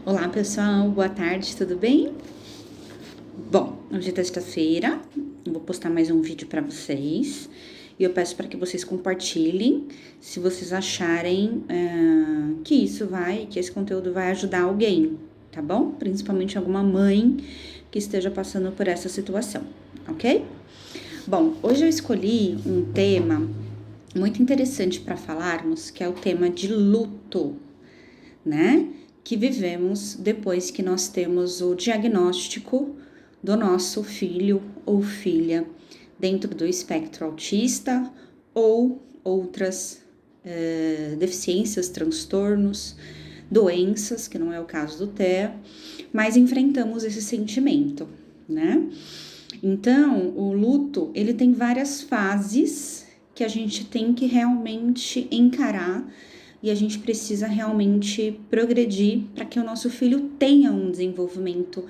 Olá pessoal, boa tarde, tudo bem? Bom, hoje é sexta-feira, eu vou postar mais um vídeo para vocês e eu peço para que vocês compartilhem se vocês acharem que que esse conteúdo vai ajudar alguém, tá bom? Principalmente alguma mãe que esteja passando por essa situação, ok? Bom, hoje eu escolhi um tema muito interessante para falarmos, que é o tema de luto, né? Que vivemos depois que nós temos o diagnóstico do nosso filho ou filha dentro do espectro autista ou outras deficiências, transtornos, doenças, que não é o caso do TEA, mas enfrentamos esse sentimento, né? Então, o luto, ele tem várias fases que a gente tem que realmente encarar e a gente precisa realmente progredir para que o nosso filho tenha um desenvolvimento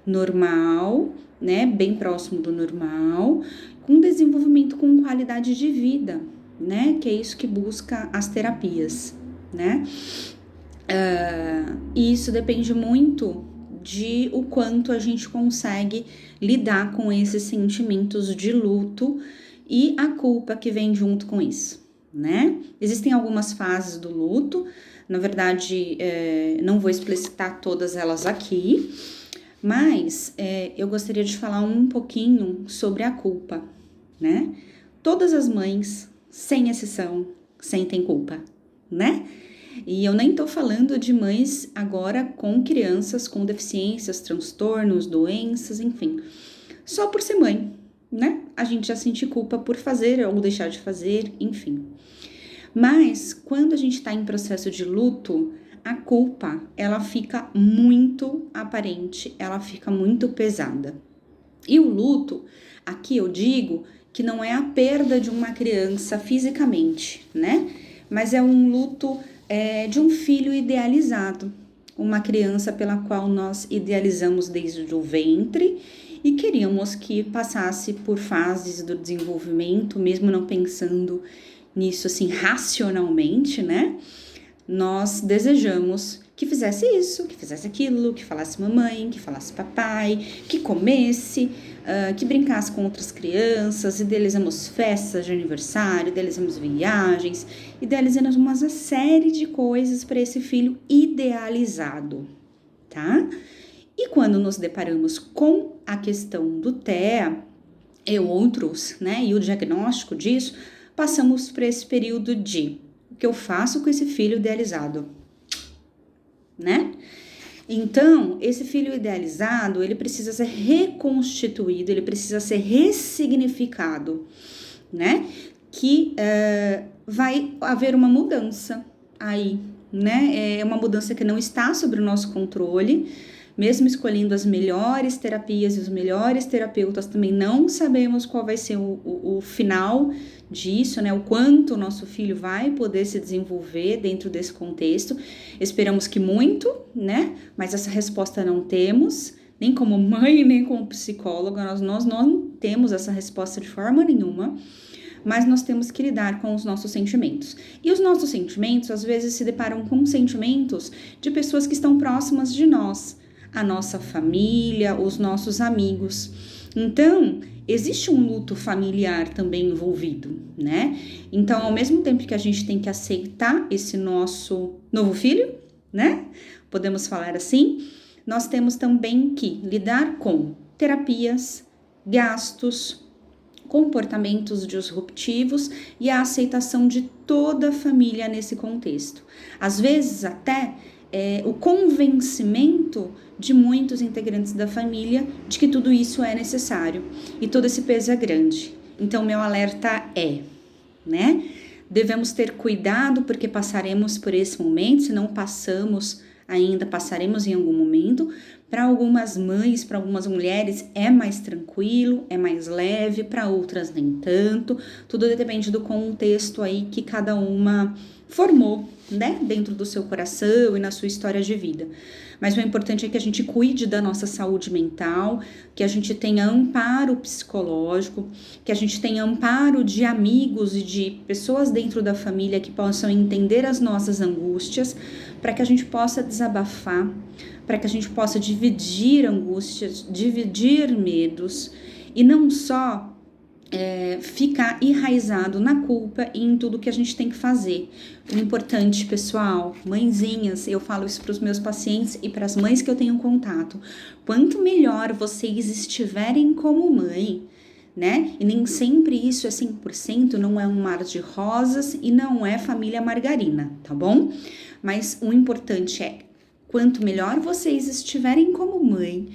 normal, né, bem próximo do normal, com desenvolvimento com qualidade de vida, né, que é isso que busca as terapias, né. E isso depende muito de o quanto a gente consegue lidar com esses sentimentos de luto e a culpa que vem junto com isso, né? Existem algumas fases do luto, na verdade, não vou explicitar todas elas aqui, mas eu gostaria de falar um pouquinho sobre a culpa, né? Todas as mães, sem exceção, sentem culpa, né? E eu nem tô falando de mães agora com crianças com deficiências, transtornos, doenças, enfim. Só por ser mãe, né? A gente já sente culpa por fazer ou deixar de fazer, enfim. Mas quando a gente tá em processo de luto, a culpa, ela fica muito aparente, ela fica muito pesada. E o luto, aqui eu digo que não é a perda de uma criança fisicamente, né? Mas é um luto de um filho idealizado, uma criança pela qual nós idealizamos desde o ventre e queríamos que passasse por fases do desenvolvimento, mesmo não pensando nisso assim racionalmente, né? Nós desejamos que fizesse isso, que fizesse aquilo, que falasse mamãe, que falasse papai, que comesse, que brincasse com outras crianças, idealizamos festas de aniversário, idealizamos viagens, idealizamos uma série de coisas para esse filho idealizado, tá? E quando nos deparamos com a questão do TEA e outros, né, e o diagnóstico disso, passamos por esse período de o que eu faço com esse filho idealizado, né? Então, esse filho idealizado, ele precisa ser reconstituído, ele precisa ser ressignificado, né? Que vai haver uma mudança aí, né? É uma mudança que não está sob o nosso controle, mesmo escolhendo as melhores terapias e os melhores terapeutas, também não sabemos qual vai ser o final disso, né? O quanto o nosso filho vai poder se desenvolver dentro desse contexto. Esperamos que muito, né? Mas essa resposta não temos, nem como mãe, nem como psicóloga, nós não temos essa resposta de forma nenhuma. Mas nós temos que lidar com os nossos sentimentos. E os nossos sentimentos, às vezes, se deparam com sentimentos de pessoas que estão próximas de nós, a nossa família, os nossos amigos. Então, existe um luto familiar também envolvido, né? Então, ao mesmo tempo que a gente tem que aceitar esse nosso novo filho, né? Podemos falar assim, nós temos também que lidar com terapias, gastos, comportamentos disruptivos e a aceitação de toda a família nesse contexto. Às vezes, até o convencimento de muitos integrantes da família de que tudo isso é necessário e todo esse peso é grande. Então, meu alerta né? Devemos ter cuidado porque passaremos por esse momento, se não passamos ainda, passaremos em algum momento. Para algumas mães, para algumas mulheres é mais tranquilo, é mais leve, para outras nem tanto. Tudo depende do contexto aí que cada uma formou, né, dentro do seu coração e na sua história de vida. Mas o importante é que a gente cuide da nossa saúde mental, que a gente tenha amparo psicológico, que a gente tenha amparo de amigos e de pessoas dentro da família que possam entender as nossas angústias, para que a gente possa desabafar, para que a gente possa dividir angústias, dividir medos e não só ficar enraizado na culpa e em tudo que a gente tem que fazer. O importante, pessoal, mãezinhas, eu falo isso para os meus pacientes e para as mães que eu tenho contato, quanto melhor vocês estiverem como mãe, né? E nem sempre isso é 100%, não é um mar de rosas e não é família margarina, tá bom? Mas o importante é, quanto melhor vocês estiverem como mãe,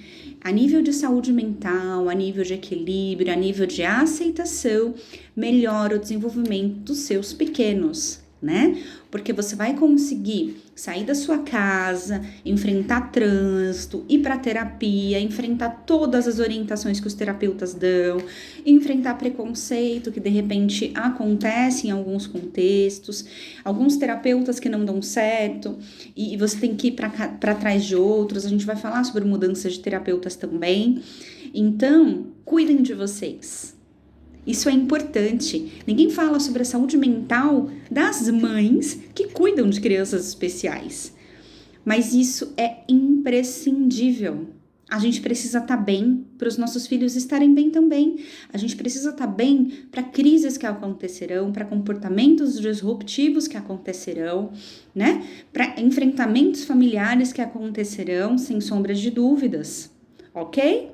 a nível de saúde mental, a nível de equilíbrio, a nível de aceitação, melhora o desenvolvimento dos seus pequenos, né? Porque você vai conseguir sair da sua casa, enfrentar trânsito, ir para terapia, enfrentar todas as orientações que os terapeutas dão, enfrentar preconceito que de repente acontece em alguns contextos, alguns terapeutas que não dão certo e você tem que ir para trás de outros. A gente vai falar sobre mudança de terapeutas também. Então, cuidem de vocês. Isso é importante. Ninguém fala sobre a saúde mental das mães que cuidam de crianças especiais. Mas isso é imprescindível. A gente precisa estar bem para os nossos filhos estarem bem também. A gente precisa estar bem para crises que acontecerão, para comportamentos disruptivos que acontecerão, né? Para enfrentamentos familiares que acontecerão, sem sombras de dúvidas, ok?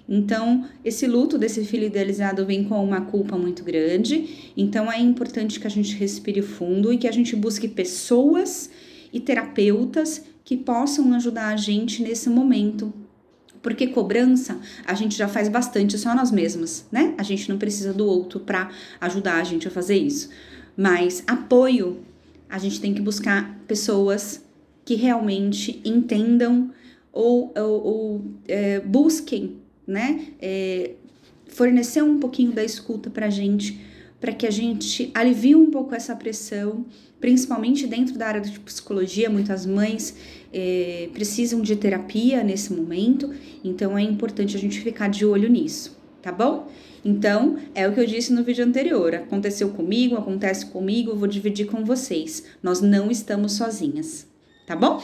Então, esse luto desse filho idealizado vem com uma culpa muito grande. Então, é importante que a gente respire fundo e que a gente busque pessoas e terapeutas que possam ajudar a gente nesse momento. Porque cobrança, a gente já faz bastante só nós mesmas, né? A gente não precisa do outro para ajudar a gente a fazer isso. Mas apoio, a gente tem que buscar pessoas que realmente entendam ou busquem, né, fornecer um pouquinho da escuta pra gente, para que a gente alivie um pouco essa pressão, principalmente dentro da área de psicologia. Muitas mães precisam de terapia nesse momento, então é importante a gente ficar de olho nisso, tá bom? Então, é o que eu disse no vídeo anterior, aconteceu comigo, acontece comigo, eu vou dividir com vocês, nós não estamos sozinhas, tá bom?